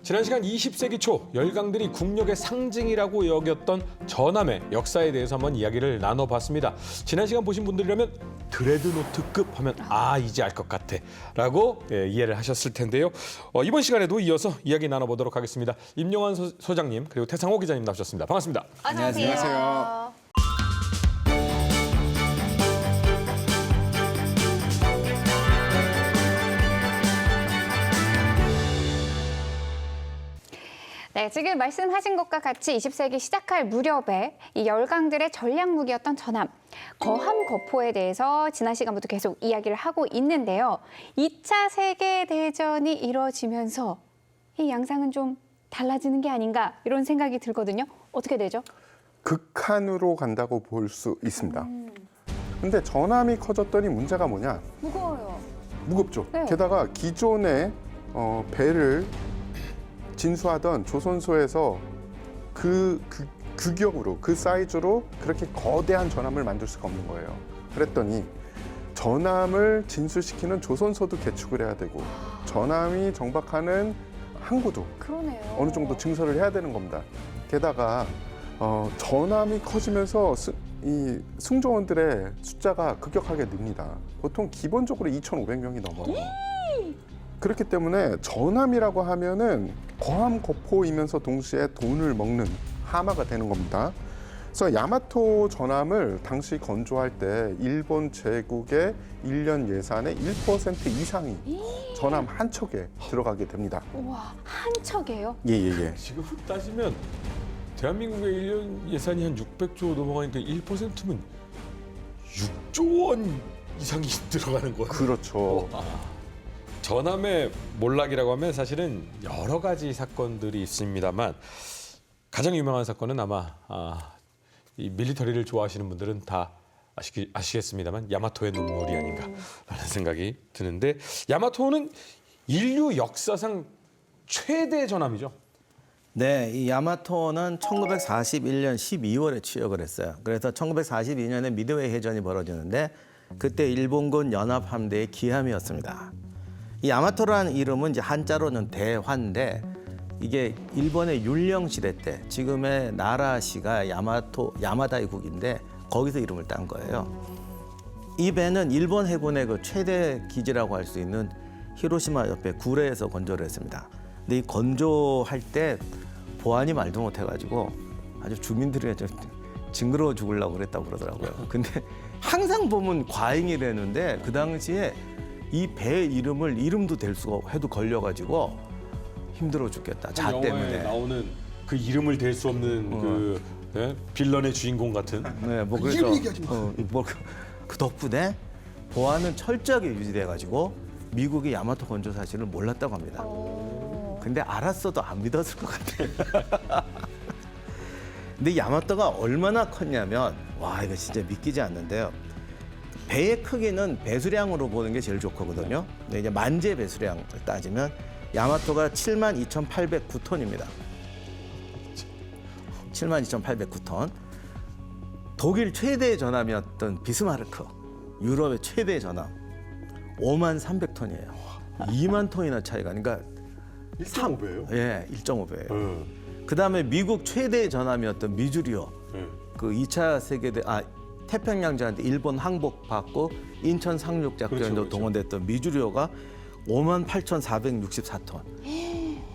지난 시간 20세기 초 열강들이 국력의 상징이라고 여겼던 전함의 역사에 대해서 한번 이야기를 나눠봤습니다. 지난 시간 보신 분들이라면 드레드노트급 하면 이제 알 것 같아 라고 이해를 하셨을 텐데요. 이번 시간에도 이어서 이야기 나눠보도록 하겠습니다. 임용환 소장님 그리고 태상호 기자님 나오셨습니다. 반갑습니다. 안녕하세요. 네, 지금 말씀하신 것과 같이 20세기 시작할 무렵에 이 열강들의 전략 무기였던 전함, 거함거포에 대해서 지난 시간부터 계속 이야기를 하고 있는데요. 2차 세계대전이 이뤄지면서 이 양상은 좀 달라지는 게 아닌가 이런 생각이 들거든요. 어떻게 되죠? 극한으로 간다고 볼 수 있습니다. 근데 전함이 커졌더니 문제가 뭐냐? 무거워요. 무겁죠. 네. 게다가 기존의 배를 진수하던 조선소에서 그 규격으로, 그 사이즈로 그렇게 거대한 전함을 만들 수가 없는 거예요. 그랬더니 전함을 진수시키는 조선소도 개축을 해야 되고 전함이 정박하는 항구도 그러네요. 어느 정도 증설을 해야 되는 겁니다. 게다가 전함이 커지면서 이 승조원들의 숫자가 급격하게 늡니다. 보통 기본적으로 2,500명이 넘어요. 그렇기 때문에 전함이라고 하면은 거함거포이면서 동시에 돈을 먹는 하마가 되는 겁니다. 그래서 야마토 전함을 당시 건조할 때 일본 제국의 1년 예산의 1% 이상이 전함 한 척에 들어가게 됩니다. 우와, 한 척이에요? 예. 지금 따지면 대한민국의 1년 예산이 한 600조 넘어가니까 1%면 6조 원 이상이 들어가는 거예요. 그렇죠. 전함의 몰락이라고 하면 사실은 여러 가지 사건들이 있습니다만 가장 유명한 사건은 아마 이 밀리터리를 좋아하시는 분들은 다 아시겠습니다만 야마토의 눈물이 아닌가라는 생각이 드는데 야마토는 인류 역사상 최대 전함이죠. 네, 이 야마토는 1941년 12월에 취역을 했어요. 그래서 1942년에 미드웨이 해전이 벌어지는데 그때 일본군 연합함대의 기함이었습니다. 이 야마토라는 이름은 이제 한자로는 대환인데 이게 일본의 율령 시대 때 지금의 나라시가 야마다이국인데 거기서 이름을 딴 거예요. 이 배는 일본 해군의 그 최대 기지라고 할 수 있는 히로시마 옆에 구레에서 건조를 했습니다. 근데 이 건조할 때 보안이 말도 못해가지고 아주 주민들이 좀 징그러워 죽으려고 그랬다고 그러더라고요. 근데 항상 보면 과잉이라는데 그 당시에 이 배 이름도 댈 수가 해도 걸려가지고 힘들어 죽겠다. 자 영화에 때문에. 나오는 그 이름을 댈 수 없는 빌런의 주인공 같은. 네, 뭐 그래서 그 덕분에 보안은 철저하게 유지돼가지고 미국이 야마토 건조 사실을 몰랐다고 합니다. 근데 알았어도 안 믿었을 것 같아요. 근데 야마토가 얼마나 컸냐면 와 이거 진짜 믿기지 않는데요. 배의 크기는 배수량으로 보는 게 제일 좋거든요. 근데 이제 만재 배수량을 따지면 야마토가 72,809톤입니다. 72,809톤. 독일 최대 전함이었던 비스마르크, 유럽의 최대 전함 53,300톤이에요. 2만 톤이나 차이가. 그러니까 1.5배예요? 예, 1.5배예요. 그다음에 미국 최대 전함이었던 미주리오. 그 2차 태평양전 때 일본 항복받고 인천 상륙 작전에도 그렇죠. 동원됐던 미주리오가 58,464톤.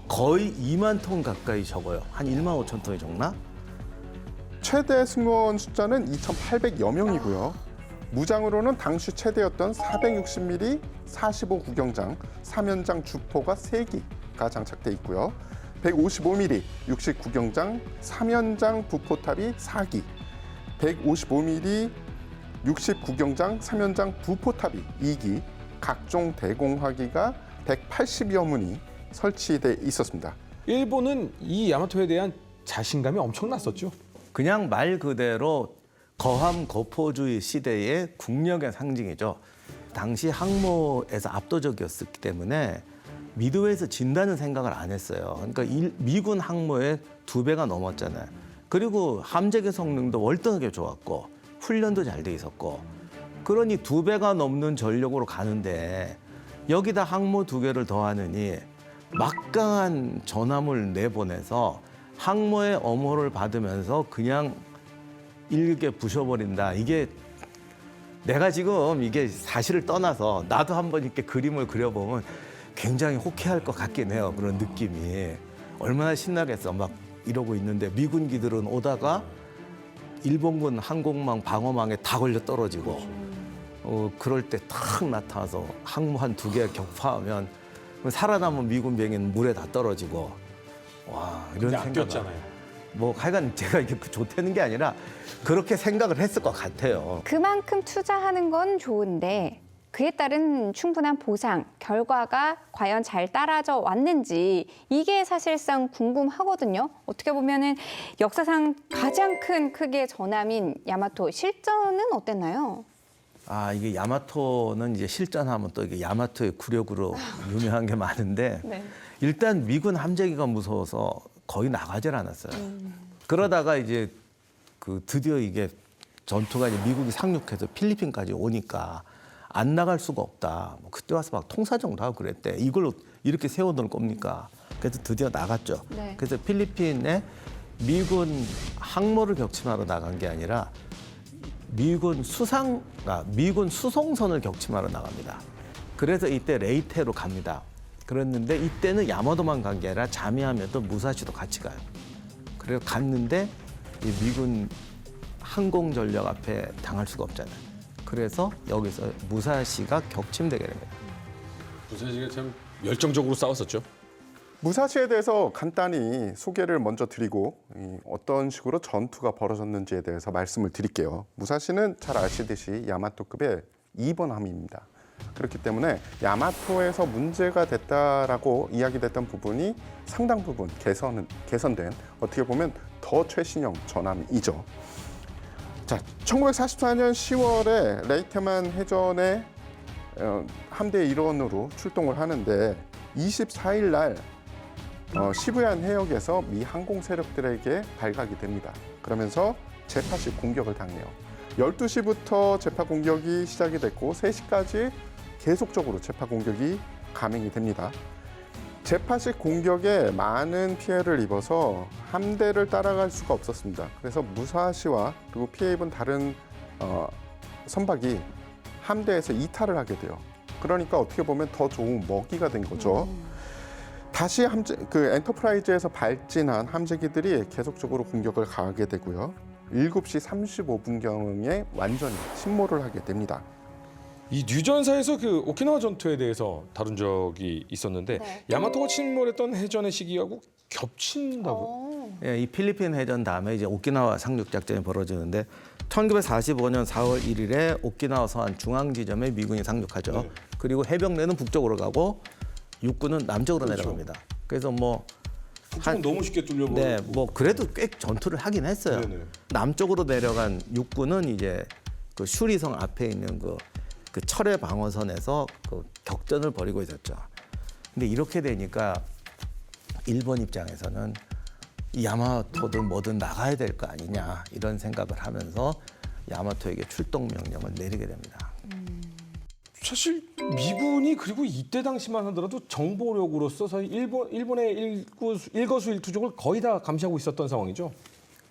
거의 2만 톤 가까이 적어요. 한 1만 5천 톤이 적나? 최대 승무원 숫자는 2,800여 명이고요. 무장으로는 당시 최대였던 460mm 45 구경장, 3연장 주포가 3기가 장착돼 있고요. 155mm 60 구경장, 3연장 부포탑이 4기, 155mm 60 구경장, 3연장 부포탑이 2기, 각종 대공화기가 180여 문이 설치돼 있었습니다. 일본은 이 야마토에 대한 자신감이 엄청났었죠. 그냥 말 그대로 거함거포주의 시대의 국력의 상징이죠. 당시 항모에서 압도적이었기 때문에 미드웨이에서 진다는 생각을 안 했어요. 그러니까 미군 항모의 2배가 넘었잖아요. 그리고 함재기 성능도 월등하게 좋았고 훈련도 잘 돼 있었고 그러니 2배가 넘는 전력으로 가는데 여기다 항모 2개를 더하느니 막강한 전함을 내보내서 항모의 엄호를 받으면서 그냥 일개 부셔버린다. 이게 내가 지금 이게 사실을 떠나서 나도 한번 이렇게 그림을 그려보면 굉장히 호쾌할 것 같긴 해요. 그런 느낌이. 얼마나 신나겠어. 막 이러고 있는데 미군기들은 오다가 일본군 항공망 방어망에 다 걸려 떨어지고 그럴 때 탁 나타나서 항모 한 2개 격파하면 살아남은 미군 비행기는 물에 다 떨어지고 와 이런 근데 생각. 아꼈잖아요. 뭐 하여간 제가 이게 좋다는 게 아니라 그렇게 생각을 했을 것 같아요. 그만큼 투자하는 건 좋은데 그에 따른 충분한 보상, 결과가 과연 잘 따라져 왔는지 이게 사실상 궁금하거든요. 어떻게 보면은 역사상 가장 큰 크기의 전함인 야마토 실전은 어땠나요? 아 이게 야마토는 이제 실전하면 또 이게 야마토의 구력으로 유명한 게 많은데 네. 일단 미군 함재기가 무서워서 거의 나가질 않았어요. 그러다가 이제 그 드디어 이게 전투가 이제 미국이 상륙해서 필리핀까지 오니까 안 나갈 수가 없다. 뭐 그때 와서 막 통사정도 하고 그랬대. 이걸 이렇게 세워놓을 겁니까? 그래서 드디어 나갔죠. 네. 그래서 필리핀에 미군 항모를 격침하러 나간 게 아니라 미군 수송선을 격침하러 나갑니다. 그래서 이때 레이테로 갑니다. 그랬는데 이때는 야마도만 간 게 아니라 자미하면도 무사시도 같이 가요. 그래서 갔는데 이 미군 항공 전력 앞에 당할 수가 없잖아요. 그래서 여기서 무사시가 격침되게 됩니다. 무사시가 참 열정적으로 싸웠었죠. 무사시에 대해서 간단히 소개를 먼저 드리고 어떤 식으로 전투가 벌어졌는지에 대해서 말씀을 드릴게요. 무사시는 잘 아시듯이 야마토급의 2번 함입니다. 그렇기 때문에 야마토에서 문제가 됐다라고 이야기됐던 부분이 상당 부분 개선된 어떻게 보면 더 최신형 전함이죠. 자, 1944년 10월에 레이테만 해전의 함대 일원으로 출동을 하는데 24일 날 시부얀 해역에서 미 항공 세력들에게 발각이 됩니다. 그러면서 제파식 공격을 당해요. 12시부터 제파 공격이 시작이 됐고 3시까지 계속적으로 제파 공격이 감행이 됩니다. 제파식 공격에 많은 피해를 입어서 함대를 따라갈 수가 없었습니다. 그래서 무사시와 그리고 피해 입은 다른 선박이 함대에서 이탈을 하게 돼요. 그러니까 어떻게 보면 더 좋은 먹이가 된 거죠. 다시 엔터프라이즈에서 발진한 함재기들이 계속적으로 공격을 가하게 되고요. 7시 35분경에 완전히 침몰을 하게 됩니다. 이 뉴전사에서 그 오키나와 전투에 대해서 다룬 적이 있었는데 네. 야마토가 침몰했던 해전의 시기하고 겹친다고. 예, 이 필리핀 해전 다음에 이제 오키나와 상륙 작전이 벌어지는데 1945년 4월 1일에 오키나와 서안 중앙 지점에 미군이 상륙하죠. 네. 그리고 해병대는 북쪽으로 가고 육군은 남쪽으로 그렇죠. 내려갑니다. 그래서 뭐 북쪽은 너무 쉽게 뚫려버리고. 네, 뭐 그래도 꽤 전투를 하긴 했어요. 네네. 남쪽으로 내려간 육군은 이제 그 슈리성 앞에 있는 그 철의 방어선에서 그 격전을 벌이고 있었죠. 근데 이렇게 되니까 일본 입장에서는 이 야마토든 뭐든 나가야 될 거 아니냐 이런 생각을 하면서 야마토에게 출동 명령을 내리게 됩니다. 사실 미군이 그리고 이때 당시만 하더라도 정보력으로서 사실 일본의 일거수일투족을 거의 다 감시하고 있었던 상황이죠.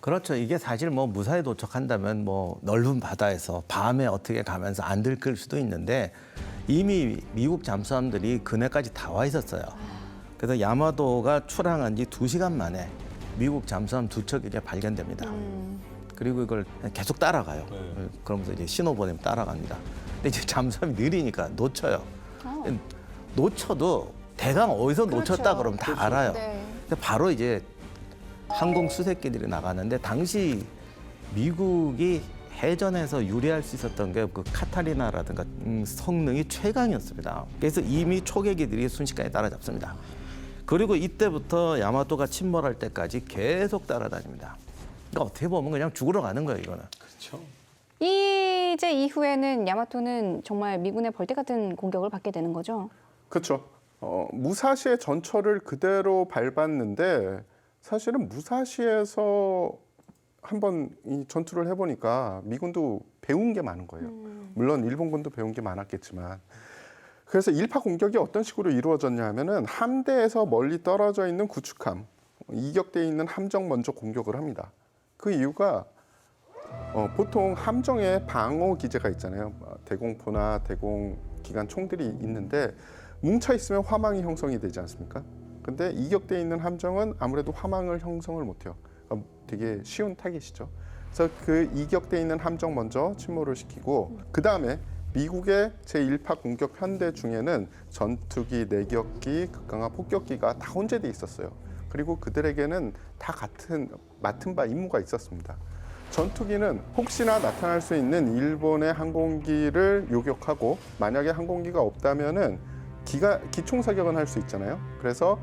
그렇죠. 이게 사실 뭐 무사히 도착한다면 뭐 넓은 바다에서 밤에 어떻게 가면서 안 들킬 수도 있는데 이미 미국 잠수함들이 그네까지 다 와 있었어요. 그래서 야마도가 출항한 지 2시간 만에 미국 잠수함 2척에게 발견됩니다. 그리고 이걸 계속 따라가요. 네. 그러면서 이제 신호 보내면 따라갑니다. 근데 이제 잠수함이 느리니까 놓쳐요. 놓쳐도 대강 어디서 놓쳤다 그러면 다 알아요. 네. 근데 바로 이제 항공 수색기들이 나가는데 당시 미국이 해전에서 유리할 수 있었던 게 그 카타리나라든가 성능이 최강이었습니다. 그래서 이미 초계기들이 순식간에 따라잡습니다. 그리고 이때부터 야마토가 침몰할 때까지 계속 따라다닙니다. 그러니까 어떻게 보면 그냥 죽으러 가는 거예요, 이거는. 그렇죠. 이제 이후에는 야마토는 정말 미군의 벌떼 같은 공격을 받게 되는 거죠. 그렇죠. 무사시의 전철을 그대로 밟았는데 사실은 무사시에서 한번 이 전투를 해보니까 미군도 배운 게 많은 거예요. 물론 일본군도 배운 게 많았겠지만 그래서 일파 공격이 어떤 식으로 이루어졌냐 하면은 함대에서 멀리 떨어져 있는 구축함, 이격대에 있는 함정 먼저 공격을 합니다. 그 이유가 보통 함정에 방어 기제가 있잖아요. 대공포나 대공 기관 총들이 있는데 뭉쳐 있으면 화망이 형성이 되지 않습니까? 근데 이격대에 있는 함정은 아무래도 화망을 형성을 못해요. 그러니까 되게 쉬운 타깃이죠. 그래서 그 이격대에 있는 함정 먼저 침몰을 시키고 그 다음에 미국의 제1파 공격 편대 중에는 전투기, 내격기, 극강화 폭격기가 다 혼재돼 있었어요. 그리고 그들에게는 다 같은 맡은 바 임무가 있었습니다. 전투기는 혹시나 나타날 수 있는 일본의 항공기를 요격하고 만약에 항공기가 없다면은 기총 사격은 할 수 있잖아요. 그래서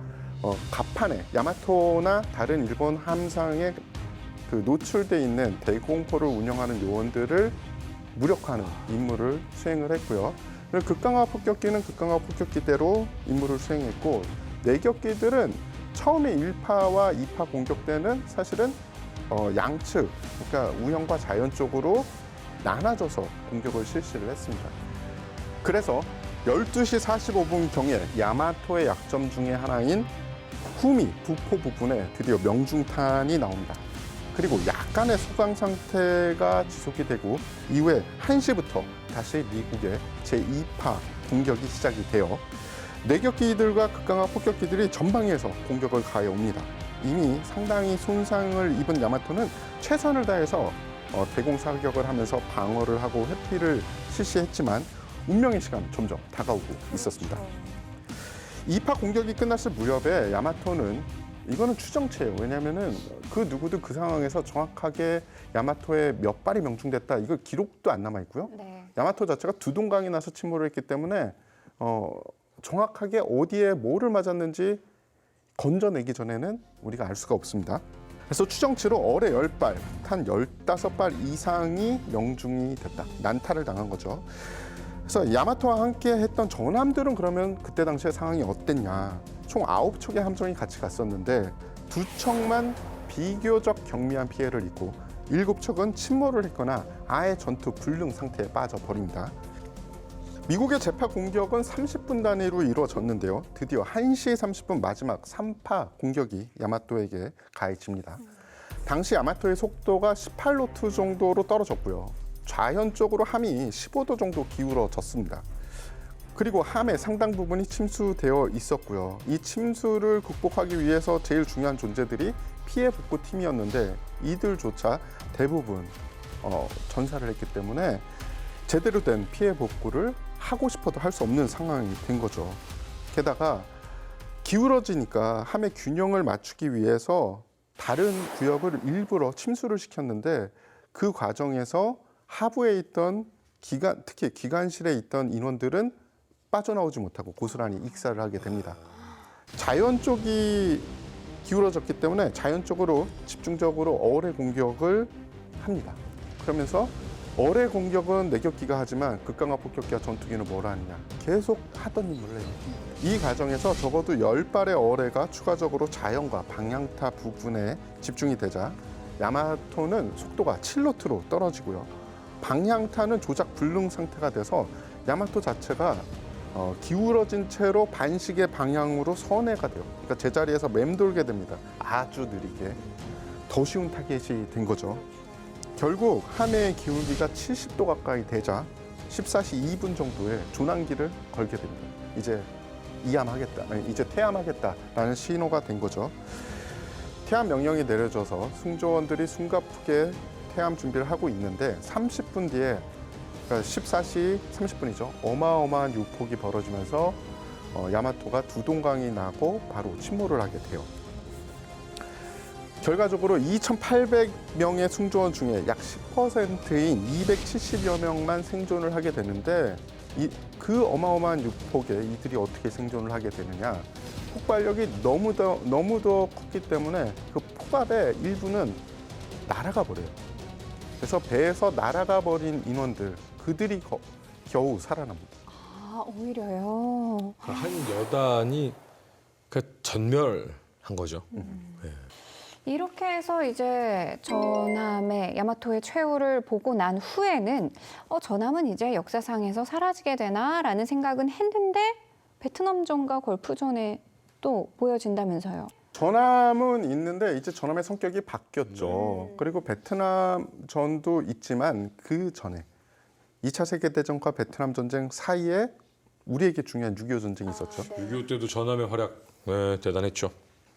갑판에 야마토나 다른 일본 함상에 그 노출돼 있는 대공포를 운영하는 요원들을 무력화하는 임무를 수행을 했고요. 극강화 폭격기는 극강화 폭격기대로 임무를 수행했고 내격기들은 처음에 1파와 2파 공격 때는 사실은 양측, 그러니까 우형과 자연 쪽으로 나눠져서 공격을 실시를 했습니다. 그래서 12시 45분경에 야마토의 약점 중에 하나인 후미, 부포 부분에 드디어 명중탄이 나옵니다. 그리고 약간의 소강 상태가 지속이 되고 이후에 1시부터 다시 미국의 제2파 공격이 시작이 돼요. 내격기들과 극강화 폭격기들이 전방위에서 공격을 가해옵니다. 이미 상당히 손상을 입은 야마토는 최선을 다해서 대공 사격을 하면서 방어를 하고 회피를 실시했지만 운명의 시간 점점 다가오고 있었습니다. 2파 공격이 끝났을 무렵에 야마토는 이거는 추정치예요. 왜냐하면은 그 누구도 그 상황에서 정확하게 야마토의 몇 발이 명중됐다 이거 기록도 안 남아 있고요. 네. 야마토 자체가 두 동강이 나서 침몰을 했기 때문에 정확하게 어디에 뭐를 맞았는지 건져내기 전에는 우리가 알 수가 없습니다. 그래서 추정치로 어뢰 10발, 탄 15발 이상이 명중이 됐다. 난타를 당한 거죠. 그래서 야마토와 함께 했던 전함들은 그러면 그때 당시의 상황이 어땠냐. 총 9척의 함정이 같이 갔었는데 2척만 비교적 경미한 피해를 입고 7척은 침몰을 했거나 아예 전투 불능 상태에 빠져버립니다. 미국의 재파 공격은 30분 단위로 이루어졌는데요. 드디어 1시 30분 마지막 3파 공격이 야마토에게 가해집니다. 당시 야마토의 속도가 18노트 정도로 떨어졌고요. 좌현 쪽으로 함이 15도 정도 기울어졌습니다. 그리고 함의 상당 부분이 침수되어 있었고요. 이 침수를 극복하기 위해서 제일 중요한 존재들이 피해 복구 팀이었는데 이들조차 대부분 전사를 했기 때문에 제대로 된 피해 복구를 하고 싶어도 할 수 없는 상황이 된 거죠. 게다가 기울어지니까 함의 균형을 맞추기 위해서 다른 구역을 일부러 침수를 시켰는데 그 과정에서 하부에 있던 특히 기관실에 있던 인원들은 빠져나오지 못하고 고스란히 익사를 하게 됩니다. 자연 쪽이 기울어졌기 때문에 자연 쪽으로 집중적으로 어뢰 공격을 합니다. 그러면서 어뢰 공격은 내격기가 하지만 극강화 폭격기와 전투기는 뭘 하느냐. 계속 하던 임무를 해요. 이 과정에서 적어도 10발의 어뢰가 추가적으로 자연과 방향타 부분에 집중이 되자 야마토는 속도가 7노트로 떨어지고요. 방향타는 조작 불능 상태가 돼서 야마토 자체가 기울어진 채로 반시계 방향으로 선회가 돼요. 그러니까 제자리에서 맴돌게 됩니다. 아주 느리게. 더 쉬운 타겟이 된 거죠. 결국 함의 기울기가 70도 가까이 되자 14시 2분 정도에 조난기를 걸게 됩니다. 이제 이제 퇴함하겠다라는 신호가 된 거죠. 퇴함 명령이 내려져서 승조원들이 숨가쁘게 퇴함 준비를 하고 있는데 30분 뒤에 그러니까 14시 30분이죠. 어마어마한 유폭이 벌어지면서 야마토가 두 동강이 나고 바로 침몰을 하게 돼요. 결과적으로 2,800명의 승조원 중에 약 10%인 270여 명만 생존을 하게 되는데 그 어마어마한 유폭에 이들이 어떻게 생존을 하게 되느냐. 폭발력이 너무도 컸기 때문에 그 폭압의 일부는 날아가 버려요. 그래서 배에서 날아가 버린 인원들, 그들이 겨우 살아납니다. 아, 오히려요. 한 여단이 전멸한 거죠. 네. 이렇게 해서 이제 전함의 야마토의 최후를 보고 난 후에는 전함은 이제 역사상에서 사라지게 되나라는 생각은 했는데 베트남전과 걸프전에 또 보여진다면서요. 전함은 있는데 이제 전함의 성격이 바뀌었죠. 그리고 베트남전도 있지만 그 전에 2차 세계대전과 베트남 전쟁 사이에 우리에게 중요한 6.25 전쟁이 있었죠. 6.25 때도 전함의 활약 대단했죠.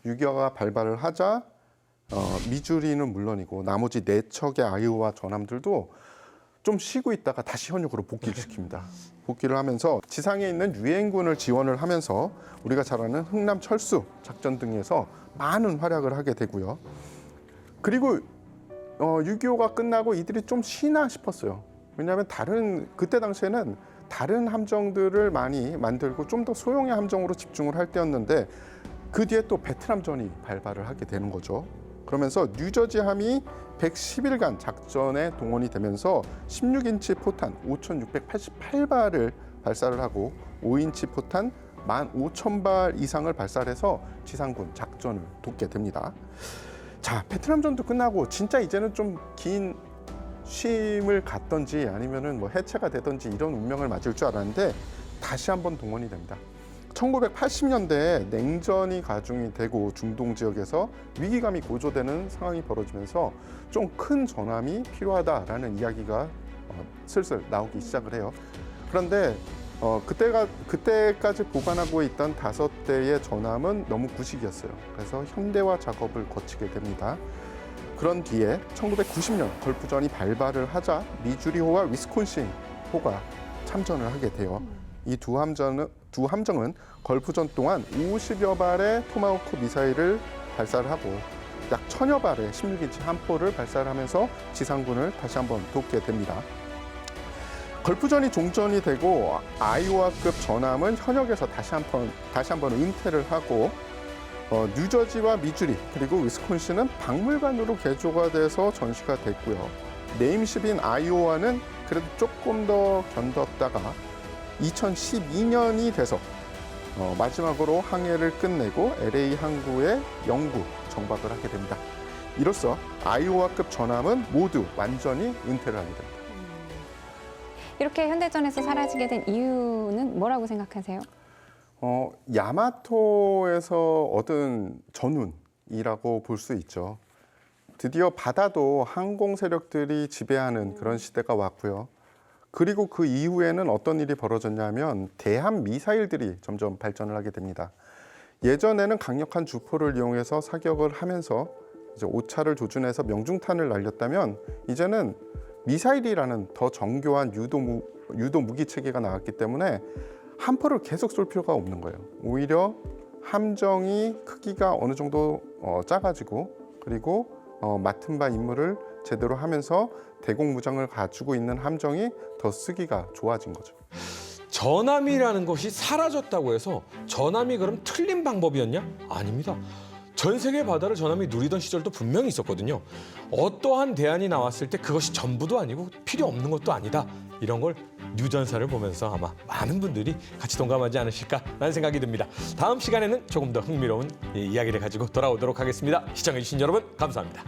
6.25가 발발을 하자 미주리는 물론이고 나머지 4척의 아이오와 전함들도 좀 쉬고 있다가 다시 현역으로 복귀를 시킵니다. 복귀를 하면서 지상에 있는 유엔군을 지원을 하면서 우리가 잘 아는 흥남 철수 작전 등에서 많은 활약을 하게 되고요. 그리고 6.25가 끝나고 이들이 좀 쉬나 싶었어요. 왜냐하면 그때 당시에는 다른 함정들을 많이 만들고 좀 더 소형의 함정으로 집중을 할 때였는데 그 뒤에 또 베트남전이 발발을 하게 되는 거죠. 그러면서 뉴저지함이 110일간 작전에 동원이 되면서 16인치 포탄 5,688발을 발사를 하고 5인치 포탄 15,000발 이상을 발사해서 지상군 작전을 돕게 됩니다. 자, 베트남전도 끝나고 진짜 이제는 좀 긴 쉼을 갖던지 아니면은 뭐 해체가 되던지 이런 운명을 맞을 줄 알았는데 다시 한번 동원이 됩니다. 1980년대에 냉전이 가중이 되고 중동 지역에서 위기감이 고조되는 상황이 벌어지면서 좀 큰 전함이 필요하다라는 이야기가 슬슬 나오기 시작을 해요. 그런데 그때까지 보관하고 있던 5대의 전함은 너무 구식이었어요. 그래서 현대화 작업을 거치게 됩니다. 그런 뒤에 1990년 걸프전이 발발을 하자 미주리호와 위스콘신호가 참전을 하게 돼요. 이 두 함정은 걸프전 동안 50여 발의 토마호크 미사일을 발사를 하고 약 1000여 발의 16인치 함포를 발사를 하면서 지상군을 다시 한번 돕게 됩니다. 걸프전이 종전이 되고 아이오와급 전함은 현역에서 다시 한번 은퇴를 하고 뉴저지와 미주리 그리고 위스콘신은 박물관으로 개조가 돼서 전시가 됐고요. 네임십인 아이오와는 그래도 조금 더 견뎠다가 2012년이 돼서 마지막으로 항해를 끝내고 LA 항구에 영구 정박을 하게 됩니다. 이로써 아이오와급 전함은 모두 완전히 은퇴를 하게 됩니다. 이렇게 현대전에서 사라지게 된 이유는 뭐라고 생각하세요? 야마토에서 얻은 전운이라고 볼 수 있죠. 드디어 바다도 항공 세력들이 지배하는 그런 시대가 왔고요. 그리고 그 이후에는 어떤 일이 벌어졌냐면 대함 미사일들이 점점 발전을 하게 됩니다. 예전에는 강력한 주포를 이용해서 사격을 하면서 이제 오차를 조준해서 명중탄을 날렸다면 이제는 미사일이라는 더 정교한 유도 무기 체계가 나왔기 때문에 함포를 계속 쏠 필요가 없는 거예요. 오히려 함정이 크기가 어느 정도 작아지고 그리고 맡은 바 임무를 제대로 하면서 대공무장을 갖추고 있는 함정이 더 쓰기가 좋아진 거죠. 전함이라는 것이 사라졌다고 해서 전함이 그럼 틀린 방법이었냐? 아닙니다. 전 세계 바다를 전함이 누리던 시절도 분명히 있었거든요. 어떠한 대안이 나왔을 때 그것이 전부도 아니고 필요 없는 것도 아니다. 이런 걸 뉴전사를 보면서 아마 많은 분들이 같이 동감하지 않으실까라는 생각이 듭니다. 다음 시간에는 조금 더 흥미로운 이야기를 가지고 돌아오도록 하겠습니다. 시청해주신 여러분 감사합니다.